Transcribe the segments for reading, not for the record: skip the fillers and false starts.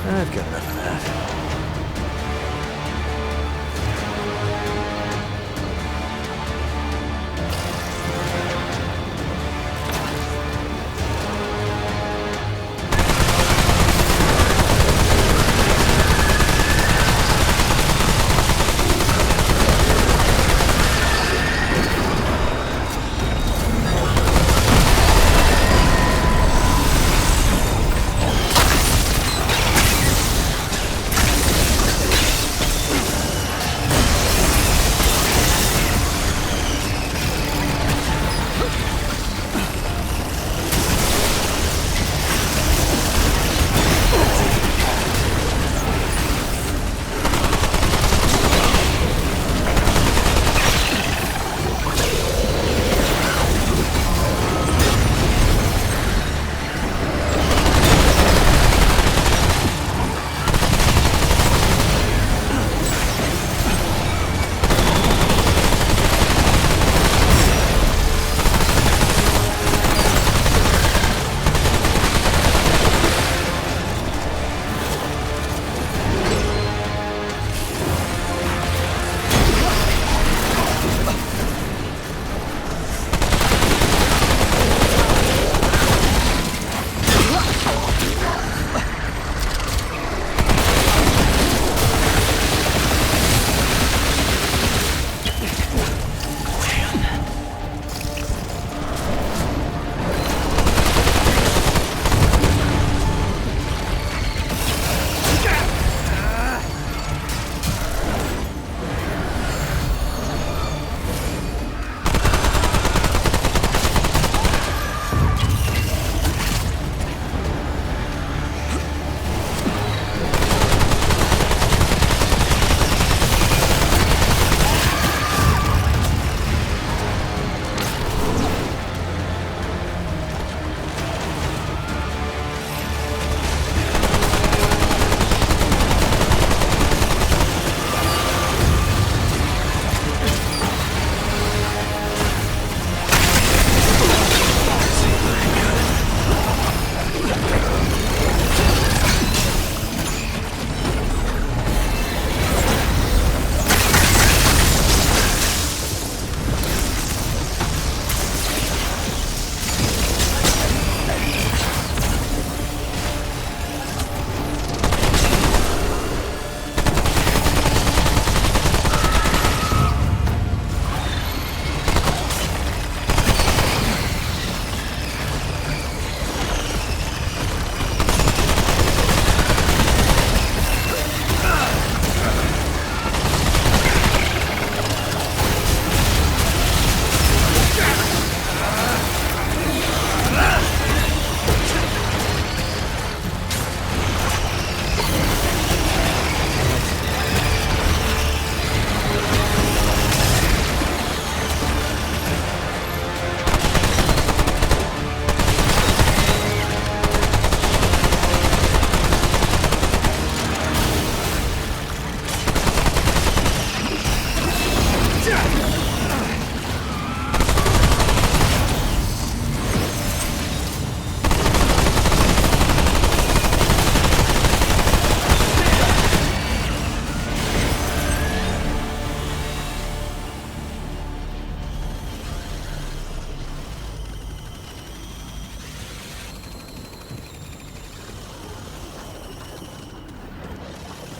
I've got enough of that.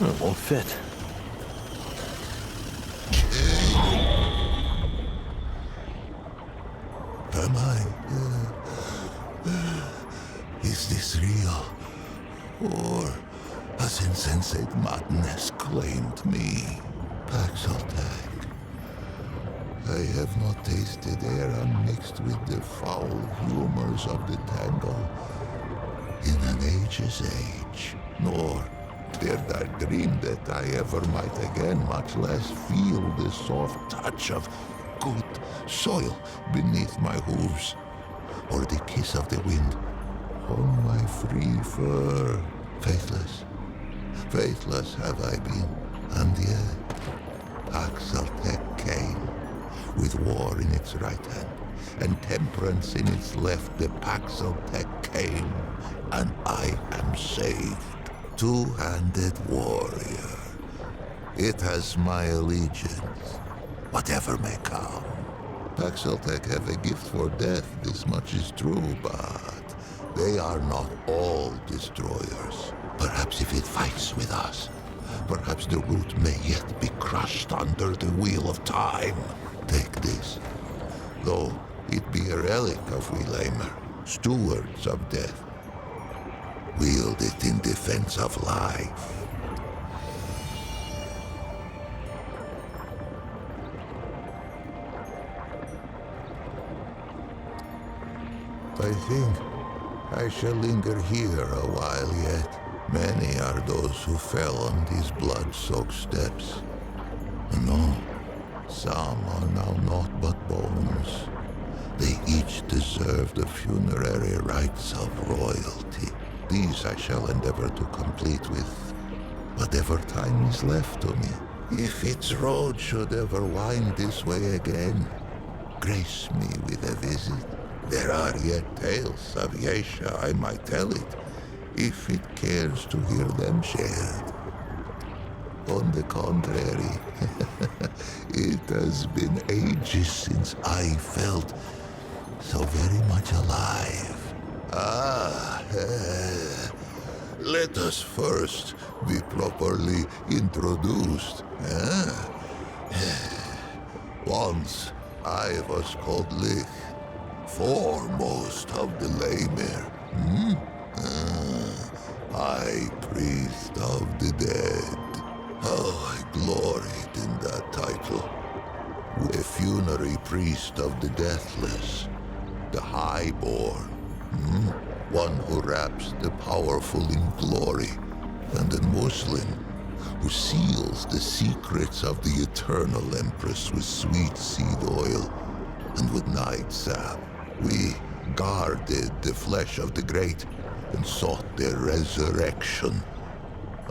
It won't fit. Am I? Is this real? Or has insensate madness claimed me? Paxaltag. I have not tasted air unmixed with the foul humors of the tangle in an age's age, nor dared I dream that I ever might again, much less feel the soft touch of good soil beneath my hooves, or the kiss of the wind on my free fur. Faithless, faithless have I been, and yet Paxaltag came, with war in its right hand, and temperance in its left. The Paxaltag came, and I am saved. two-handed warrior. It has my allegiance, whatever may come. Paxeltech have a gift for death, this much is true, but they are not all destroyers. Perhaps if it fights with us, perhaps the root may yet be crushed under the wheel of time. Take this, though it be a relic of Relamer, stewards of death. Wield it in defense of life. I think I shall linger here a while yet. Many are those who fell on these blood-soaked steps. And no, some are now naught but bones. They each deserve the funerary rites of royalty. These I shall endeavor to complete with whatever time is left to me. If its road should ever wind this way again, grace me with a visit. There are yet tales of Yesha, I might tell it, if it cares to hear them shared. On the contrary, it has been ages since I felt so very much alive. Let us first be properly introduced. Once I was called Lich, foremost of the Lemir. High priest of the dead. Oh, I gloried in that title. A funerary priest of the deathless, the highborn. One who wraps the powerful in glory, and a Muslim who seals the secrets of the eternal empress with sweet seed oil and with night sap. We guarded the flesh of the great and sought their resurrection.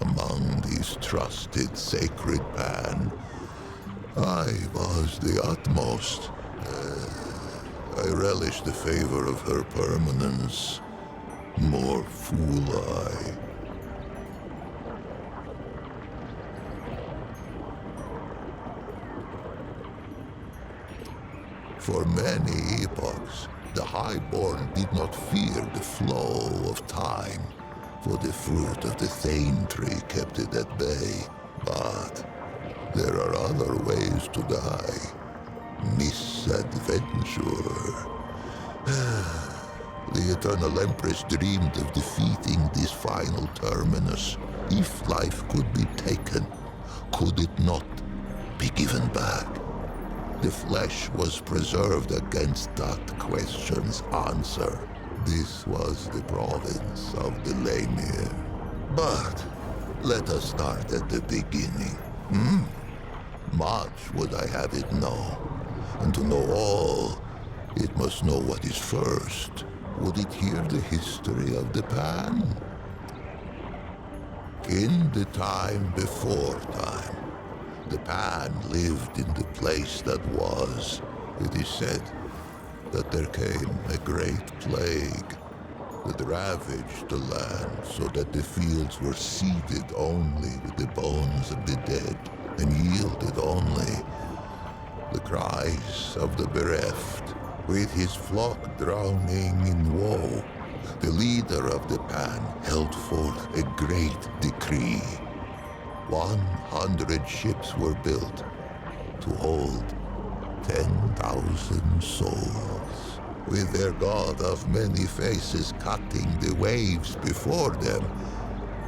Among these trusted sacred pan, I was the utmost. I relished the favor of her permanence. More fool I. For many epochs, the Highborn did not fear the flow of time, for the fruit of the Thane tree kept it at bay. But there are other ways to die. Misadventure. The Eternal Empress dreamed of defeating this final terminus. If life could be taken, could it not be given back? The flesh was preserved against that question's answer. This was the province of the Lemir. But let us start at the beginning. Much would I have it know. And to know all, it must know what is first. Would it hear the history of the Pan? In the time before time, the Pan lived in the place that was. It is said that there came a great plague that ravaged the land so that the fields were seeded only with the bones of the dead and yielded only the cries of the bereft. With his flock drowning in woe, the leader of the Pan held forth a great decree. 100 ships were built to hold 10,000 souls, with their god of many faces cutting the waves before them.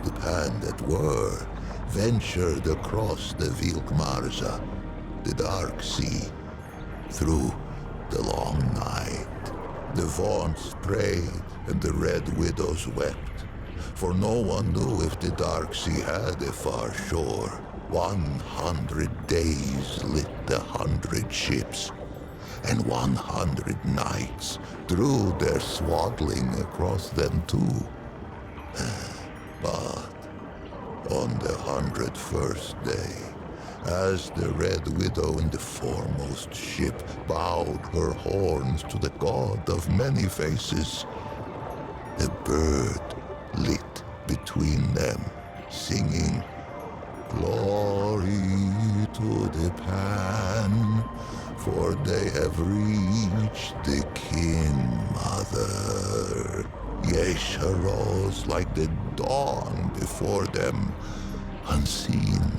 The Pan that were ventured across the Vilkmarza, the dark sea, through the long night. The vaunts prayed and the red widows wept, for no one knew if the dark sea had a far shore. 100 days lit the 100 ships, and 100 nights drew their swaddling across them too. But on the 101st day, as the Red Widow in the foremost ship bowed her horns to the god of many faces, a bird lit between them singing, "Glory to the Pan, for they have reached the King Mother." Yesha rose like the dawn before them, unseen,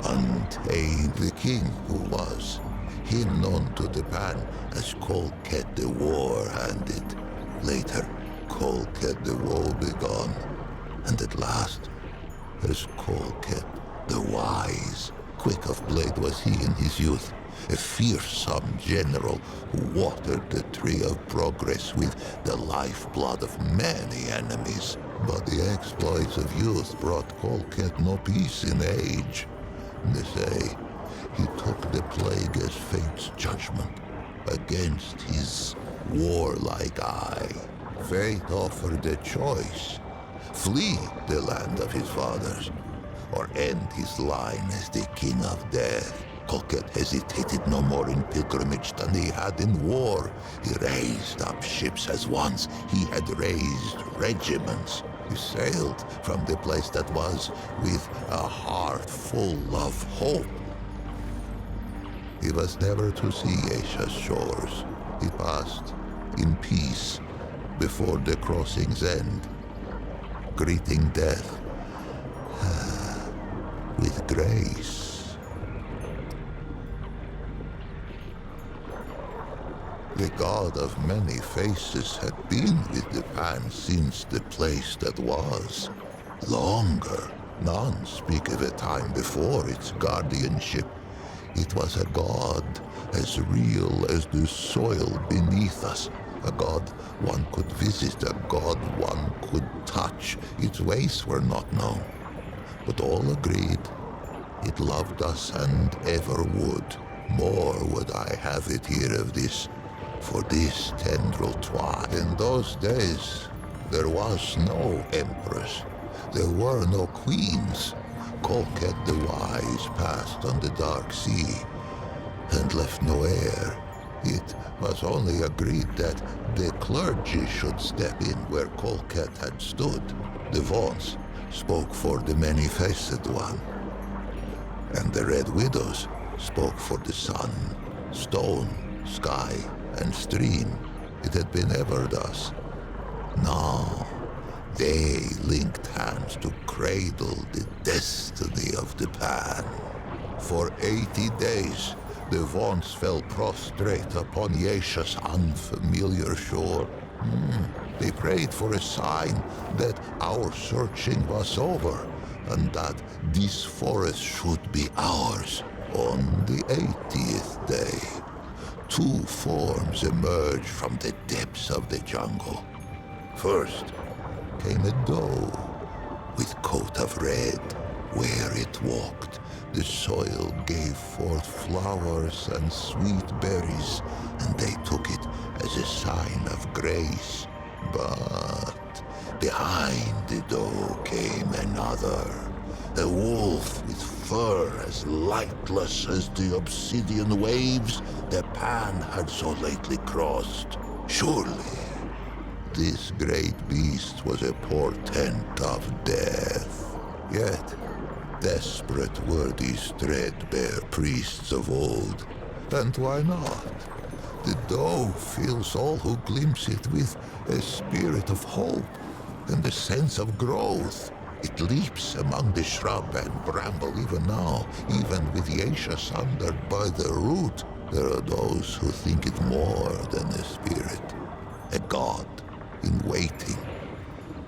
untamed. The king who was, him known to the Pan as Kolket the War-Handed. Later, Kolket the Woe-Begone. And at last, as Kolket the Wise. Quick of blade was he in his youth, a fearsome general who watered the tree of progress with the lifeblood of many enemies. But the exploits of youth brought Kolket no peace in age. They say he took the plague as fate's judgment against his warlike eye. Fate offered a choice: flee the land of his fathers, or end his line as the king of death. Kolket hesitated no more in pilgrimage than he had in war. He raised up ships as once he had raised regiments. He sailed from the place that was with a heart full of hope. He was never to see Asia's shores. He passed in peace before the crossing's end, greeting death with grace. The god of many faces had been with the Pan since the place that was. Longer, none speak of a time before its guardianship. It was a god as real as the soil beneath us, a god one could visit, a god one could touch. Its ways were not known, but all agreed it loved us and ever would. More would I have it here of this, for this tendril twat. In those days, there was no empress. There were no queens. Kolket the Wise passed on the dark sea and left no heir. It was only agreed that the clergy should step in where Kolket had stood. The Vaught's spoke for the many-faced one, and the Red Widows spoke for the sun, stone, sky, and stream. It had been ever thus. Now, they linked hands to cradle the destiny of the Pan. For 80 days, the Vaught's fell prostrate upon Yesha's unfamiliar shore. They prayed for a sign that our searching was over, and that this forest should be ours. On the 80th day, two forms emerged from the depths of the jungle. First came a doe with coat of red. Where it walked, the soil gave forth flowers and sweet berries, and they took it as a sign of grace. But behind the doe came another, a wolf with fur as lightless as the obsidian waves the Pan had so lately crossed. Surely, this great beast was a portent of death. Yet, desperate were these threadbare priests of old. And why not? The doe fills all who glimpse it with a spirit of hope and a sense of growth. It leaps among the shrub and bramble even now, even with Yesha sundered by the root. There are those who think it more than a spirit, a god in waiting.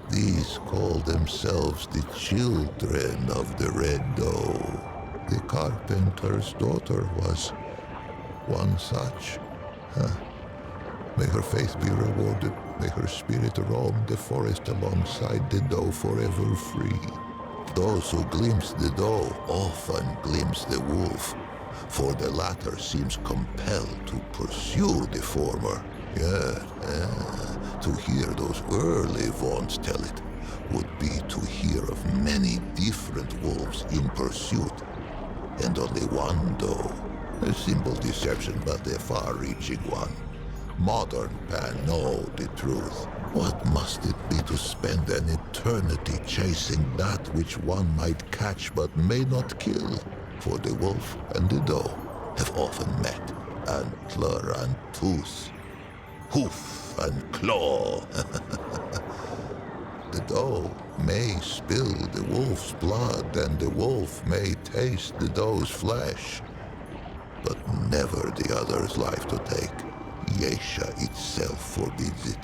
These call themselves the children of the Red Doe. The carpenter's daughter was one such. May her faith be rewarded. May her spirit roam the forest alongside the doe forever free. Those who glimpse the doe often glimpse the wolf, for the latter seems compelled to pursue the former. To hear those early Vaught's tell it would be to hear of many different wolves in pursuit, and only one doe. A simple deception, but a far-reaching one. Modern Pan know the truth. What must it be to spend an eternity chasing that which one might catch but may not kill? For the wolf and the doe have often met, antler and tooth, hoof and claw. The doe may spill the wolf's blood, and the wolf may taste the doe's flesh, but never the other's life to take. Yesha itself forbids it.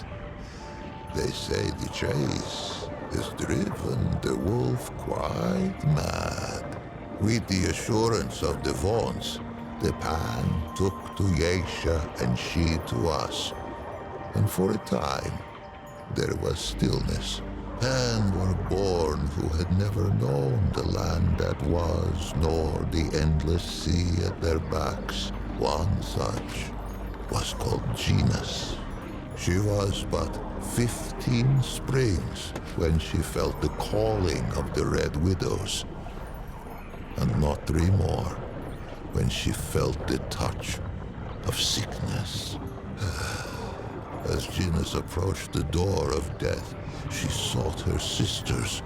They say the chase has driven the wolf quite mad. With the assurance of the Vaughns, the Pan took to Yesha and she to us. And for a time, there was stillness. Men were born who had never known the land that was, nor the endless sea at their backs. One such was called Genus. She was but 15 springs when she felt the calling of the Red Widows, and not 3 more when she felt the touch of sickness. As Genus approached the door of death, she sought her sisters,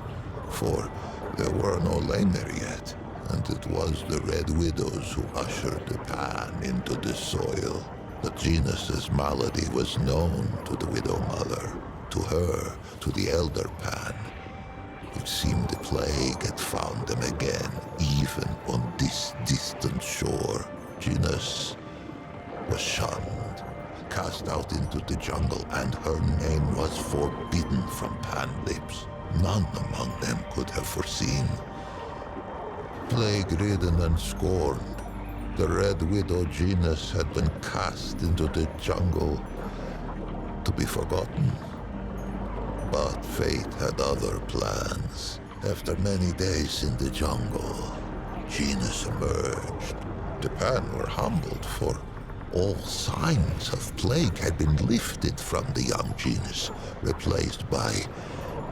for there were no Lamer yet, and it was the Red Widows who ushered the Pan into the soil. But Genus's malady was known to the Widow Mother, to her, to the Elder Pan. It seemed the plague had found them again, even on this distant shore. Genus was shunned, cast out into the jungle, and her name was forbidden from Pan lips. None among them could have foreseen. Plague-ridden and scorned, the Red Widow Genus had been cast into the jungle to be forgotten. But fate had other plans. After many days in the jungle, Genus emerged. The Pan were humbled, for all signs of plague had been lifted from the young Genus, replaced by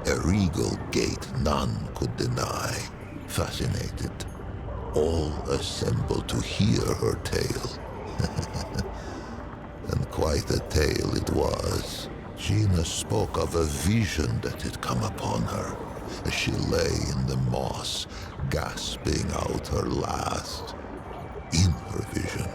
a regal gait none could deny. Fascinated, all assembled to hear her tale. And quite a tale it was. Genus spoke of a vision that had come upon her as she lay in the moss, gasping out her last. In her vision,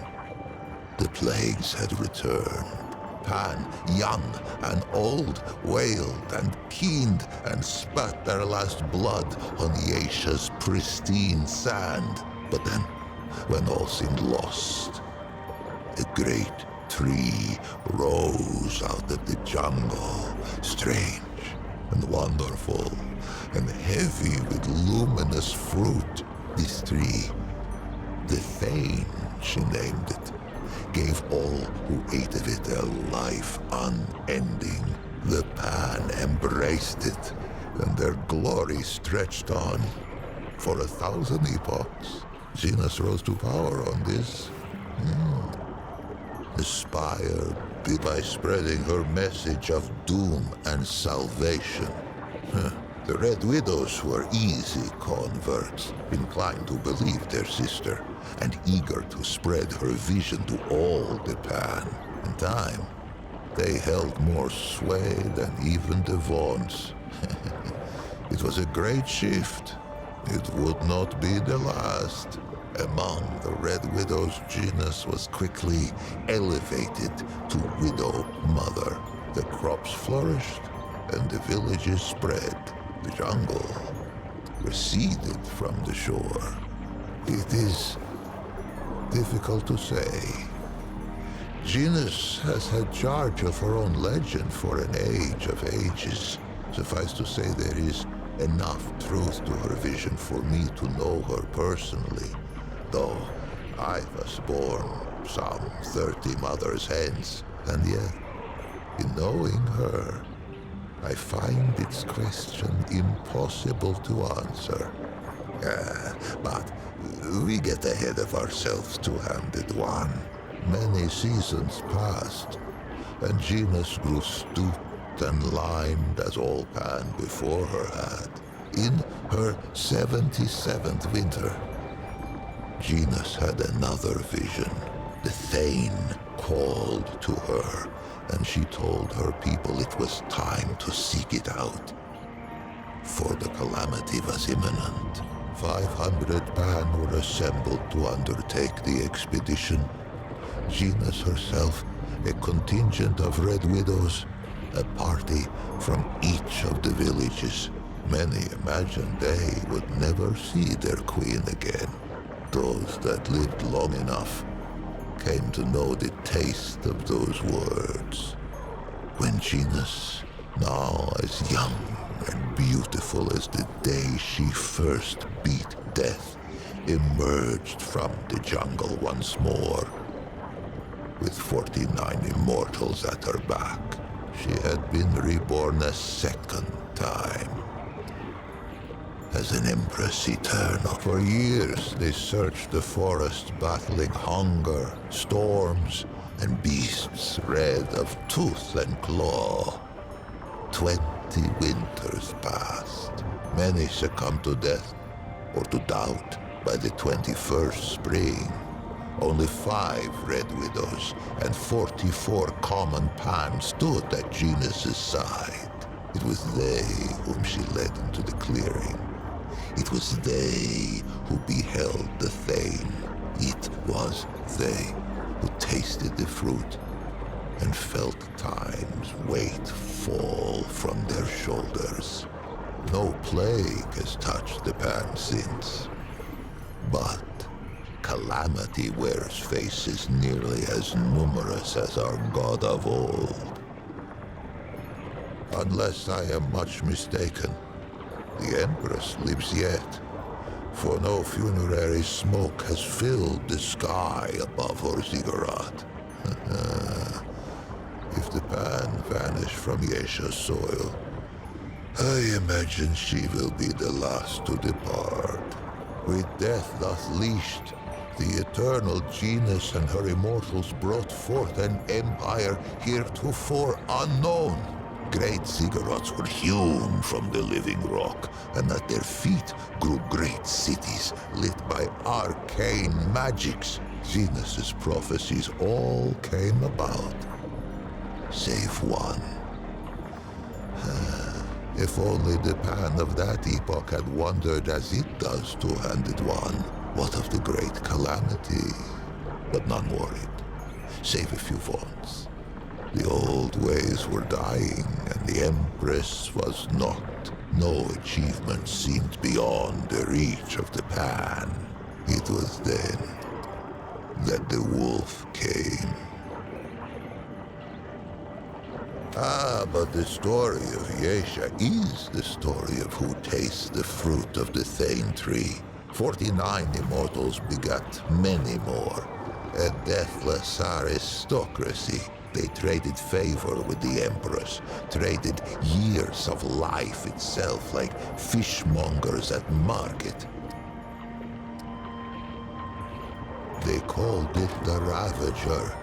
the plagues had returned. Pan, young and old, wailed and keened and spat their last blood on Yesha's pristine sand. But then, when all seemed lost, a great tree rose out of the jungle, strange and wonderful, and heavy with luminous fruit. This tree, the Thane, she named it, gave all who ate of it a life unending. The Pan embraced it, and their glory stretched on for 1,000 epochs. Genus rose to power on this. Inspired by spreading her message of doom and salvation. The Red Widows were easy converts, inclined to believe their sister, and eager to spread her vision to all the Pan. In time, they held more sway than even the Vaughns. It was a great shift. It would not be the last. Among the Red Widows, Genus was quickly elevated to Widow Mother. The crops flourished, and the villages spread. The jungle receded from the shore. It is difficult to say. Genus has had charge of her own legend for an age of ages. Suffice to say, there is enough truth to her vision for me to know her personally, though I was born some 30 mothers hence, and yet, in knowing her, I find its question impossible to answer. But we get ahead of ourselves, two-handed one. Many seasons passed, and Genus grew stooped and lined as all Pan before her had. In her 77th winter, Genus had another vision. The Thane called to her, and she told her people it was time to seek it out, for the calamity was imminent. 500 men were assembled to undertake the expedition. Gina's herself, a contingent of Red Widows, a party from each of the villages. Many imagined they would never see their queen again. Those that lived long enough came to know the taste of those words. When Gina's, now as young and beautiful as the day she first beat death, emerged from the jungle once more, with 49 immortals at her back. She had been reborn a second time, as an empress eternal. For years they searched the forest, battling hunger, storms, and beasts red of tooth and claw. 20 winters passed. Many succumbed to death or to doubt by the 21st spring. Only 5 Red Widows and 44 common Pans stood at Gina's side. It was they whom she led into the clearing. It was they who beheld the Thane. It was they who tasted the fruit and felt time's weight fall from their shoulders. No plague has touched the Pan since, but calamity wears faces nearly as numerous as our god of old. Unless I am much mistaken, the Empress lives yet, for no funerary smoke has filled the sky above her ziggurat. If the Pan vanish from Yesha's soil, I imagine she will be the last to depart. With death thus leashed, the eternal Genus and her immortals brought forth an empire heretofore unknown. Great ziggurats were hewn from the living rock, and at their feet grew great cities lit by arcane magics. Genus's prophecies all came about, save one. If only the Pan of that epoch had wondered as it does two-handed one, what of the great calamity? But none worried, save a few vaunts. The old ways were dying, and the Empress was not. No achievement seemed beyond the reach of the Pan. It was then that the wolf came. But the story of Yesha is the story of who tastes the fruit of the Thane tree. 49 immortals begat many more. A deathless aristocracy. They traded favor with the Empress, traded years of life itself like fishmongers at market. They called it the Ravager,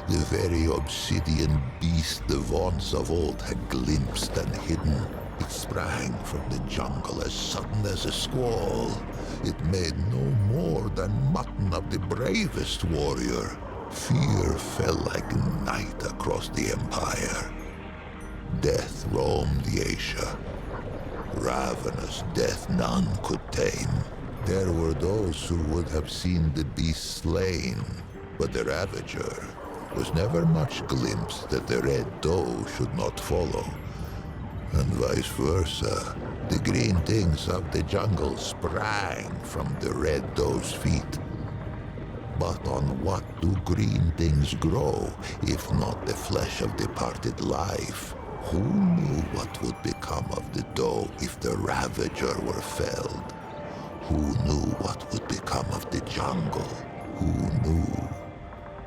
the very obsidian beast the vaunts of old had glimpsed and hidden. It sprang from the jungle as sudden as a squall. It made no more than mutton of the bravest warrior. Fear fell like night across the empire. Death roamed Yesha. Ravenous death none could tame. There were those who would have seen the beast slain, but the Ravager was never much glimpsed that the Red Doe should not follow. And vice versa. The green things of the jungle sprang from the Red Doe's feet. But on what do green things grow, if not the flesh of departed life? Who knew what would become of the doe if the Ravager were felled? Who knew what would become of the jungle? Who knew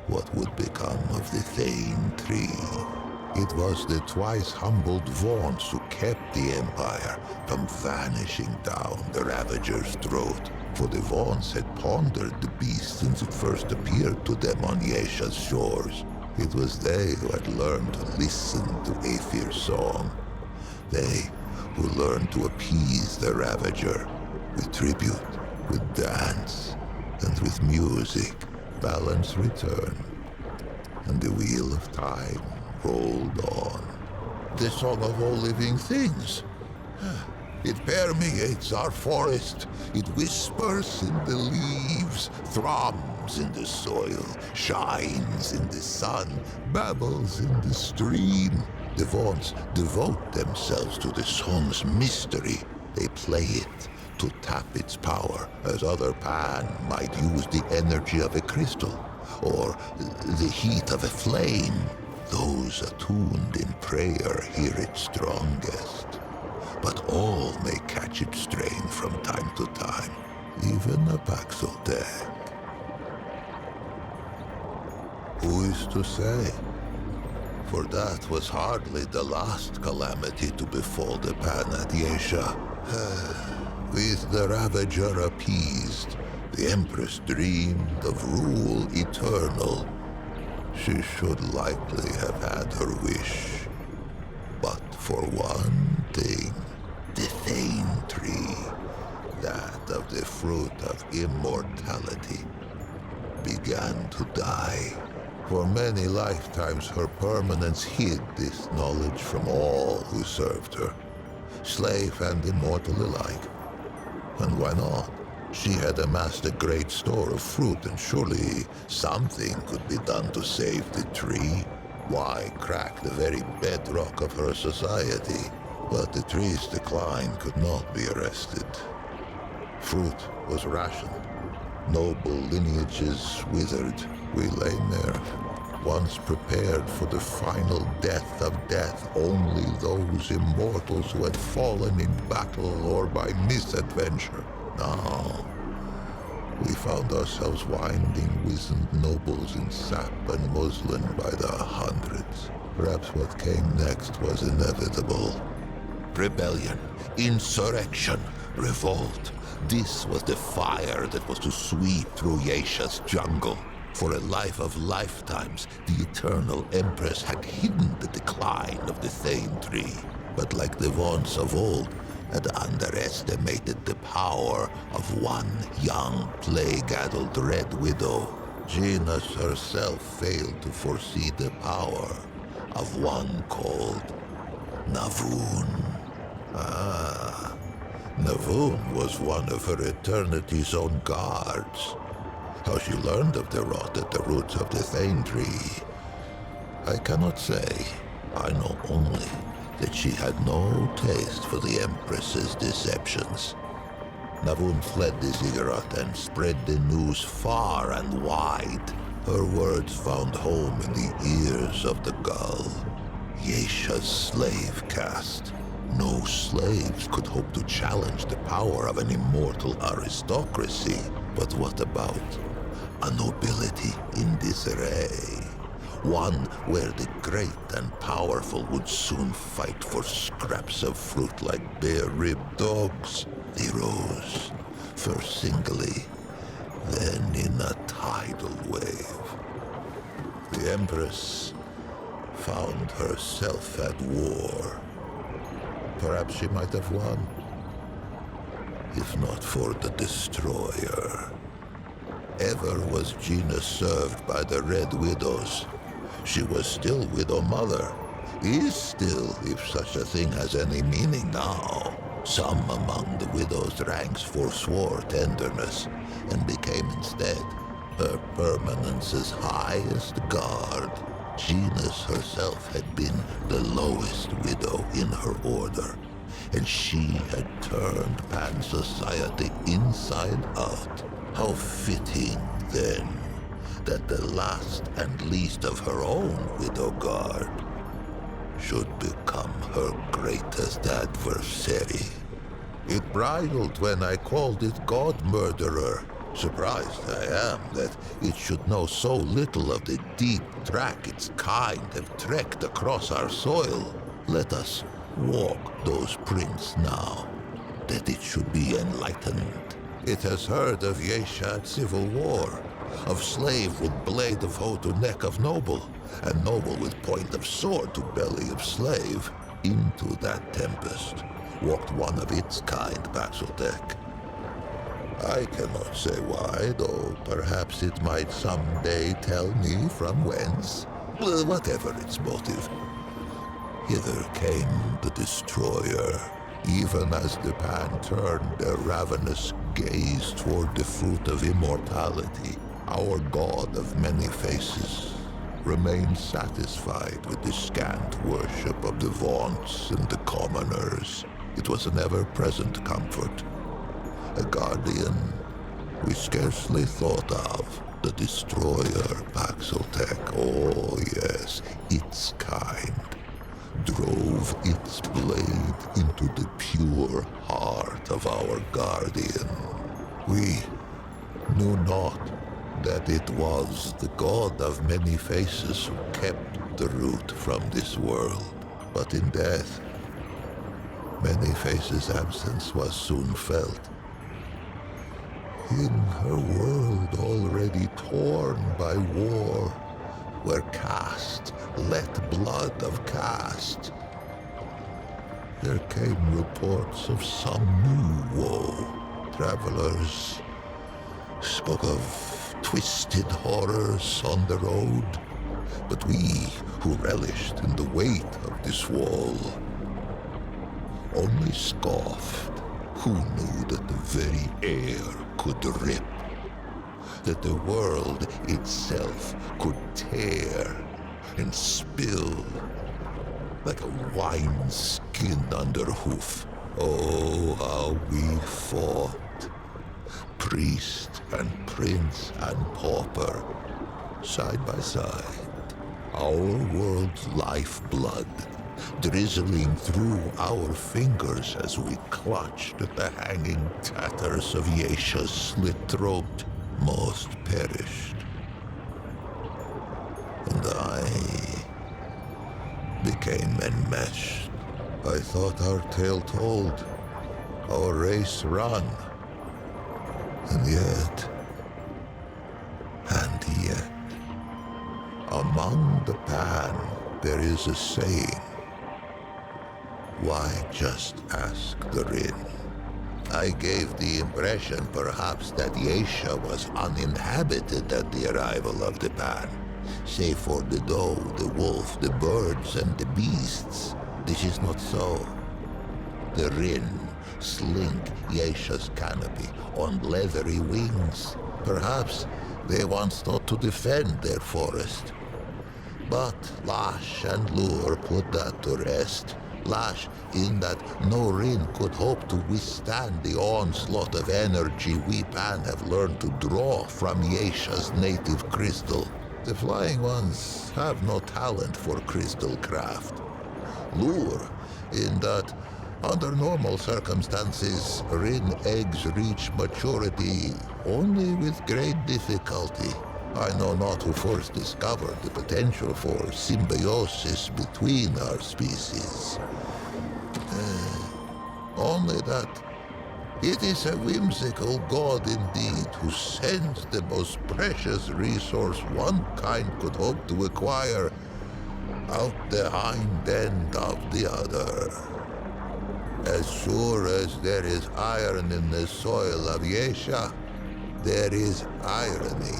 what would become of the Thane tree? It was the twice humbled vaunts who kept the empire from vanishing down the Ravager's throat. For the vaunts had pondered the beast since it first appeared to them on Yesha's shores. It was they who had learned to listen to Aethir's song. They who learned to appease the Ravager with tribute, with dance, and with music. Balance returned, and the wheel of time Hold on. The song of all living things. It permeates our forest. It whispers in the leaves, thrums in the soil, shines in the sun, babbles in the stream. The Vaughns devote themselves to the song's mystery. They play it to tap its power, as other Pan might use the energy of a crystal or the heat of a flame. Those attuned in prayer hear it strongest, but all may catch its strain from time to time, even a Paxeltech. Who is to say? For that was hardly the last calamity to befall the Pan at Yesha. With the Ravager appeased, the Empress dreamed of rule eternal. She should likely have had her wish. But for one thing, the Thane tree, that of the fruit of immortality, began to die. For many lifetimes her permanence hid this knowledge from all who served her, slave and immortal alike. And why not? She had amassed a great store of fruit, and surely something could be done to save the tree. Why crack the very bedrock of her society? But the tree's decline could not be arrested. Fruit was rationed. Noble lineages withered. We lay there, once prepared for the final death of death. Only those immortals who had fallen in battle or by misadventure. Now, we found ourselves winding wizened nobles in sap and muslin by the hundreds. Perhaps what came next was inevitable. Rebellion, insurrection, revolt. This was the fire that was to sweep through Yesha's jungle. For a life of lifetimes, the Eternal Empress had hidden the decline of the Thane tree. But like the Vaughns of old, had underestimated the power of one young, plague-addled Red Widow. Genus herself failed to foresee the power of one called Navun. Navun was one of her Eternity's own guards. How she learned of the rot at the roots of the Thane tree, I cannot say. I know only that she had no taste for the Empress's deceptions. Navun fled the ziggurat and spread the news far and wide. Her words found home in the ears of the gull. Yesha's slave caste. No slaves could hope to challenge the power of an immortal aristocracy. But what about a nobility in disarray? One where the great and powerful would soon fight for scraps of fruit like bare-ribbed dogs. They rose, first singly, then in a tidal wave. The Empress found herself at war. Perhaps she might have won, if not for the Destroyer. Ever was Gina served by the Red Widows. She was still Widow Mother, is still, if such a thing has any meaning now. Some among the widow's ranks forswore tenderness and became instead her permanence's highest guard. Genus herself had been the lowest widow in her order, and she had turned Pan society inside out. How fitting, then, that the last and least of her own widow guard should become her greatest adversary. It bridled when I called it God-murderer. Surprised I am that it should know so little of the deep track its kind have trekked across our soil. Let us walk those prints now, that it should be enlightened. It has heard of Yesha civil war, of slave with blade of hoe to neck of noble, and noble with point of sword to belly of slave. Into that tempest walked one of its kind, Paxeltech. I cannot say why, though perhaps it might someday tell me from whence. Whatever its motive, hither came the destroyer, even as the Pan turned their ravenous gaze toward the fruit of immortality. Our god of many faces remained satisfied with the scant worship of the vaunts and the commoners. It was an ever-present comfort, a guardian we scarcely thought of. The destroyer, Paxotech, oh yes, its kind, drove its blade into the pure heart of our guardian. We knew not that it was the god of many faces who kept the root from this world. But in death, many faces' absence was soon felt. In her world already torn by war, where caste let blood of caste, there came reports of some new woe. Travelers spoke of twisted horrors on the road, but we who relished in the weight of this wall only scoffed. Who knew that the very air could rip, that the world itself could tear and spill like a wineskin under hoof? Oh, how we fought, priest and prince and pauper, side by side, our world's lifeblood drizzling through our fingers as we clutched at the hanging tatters of Yesha's slit throat. Most perished, and I became enmeshed. I thought our tale told, our race run, and yet, among the Pan there is a saying. Why just ask the Rin? I gave the impression perhaps that Yesha was uninhabited at the arrival of the Pan, save for the doe, the wolf, the birds, and the beasts. This is not so. The Rin slink Yesha's canopy on leathery wings. Perhaps they once thought to defend their forest. But Lash and Lure put that to rest. Lash, in that no Rin could hope to withstand the onslaught of energy we Pan have learned to draw from Yesha's native crystal. The Flying Ones have no talent for crystal craft. Lure, in that under normal circumstances, Rin eggs reach maturity only with great difficulty. I know not who first discovered the potential for symbiosis between our species. Only that it is a whimsical god indeed who sends the most precious resource one kind could hope to acquire out the hind end of the other. As sure as there is iron in the soil of Yesha, there is irony.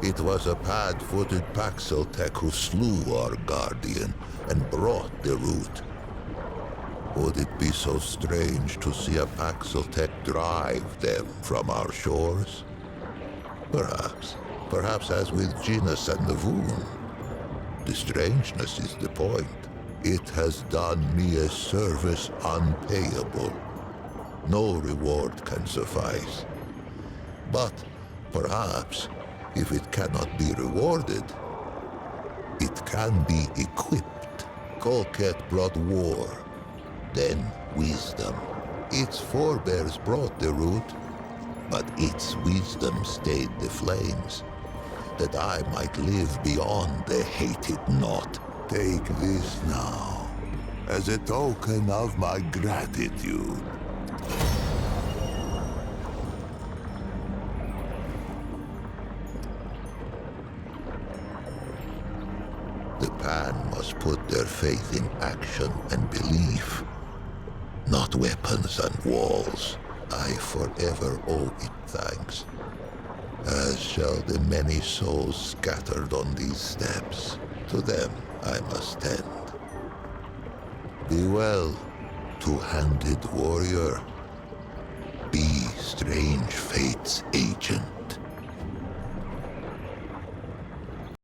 It was a pad-footed Paxotech who slew our guardian and brought the root. Would it be so strange to see a Paxotech drive them from our shores? Perhaps as with Genus and Navoon. The strangeness is the point. It has done me a service unpayable. No reward can suffice. But perhaps, if it cannot be rewarded, it can be equipped. Colket brought war, then wisdom. Its forebears brought the root, but its wisdom stayed the flames, that I might live beyond the hated knot. Take this now, as a token of my gratitude. The Pan must put their faith in action and belief, not weapons and walls. I forever owe it thanks. as shall the many souls scattered on these steps. To them I must tend. Be well, two-handed warrior. Be strange fate's agent.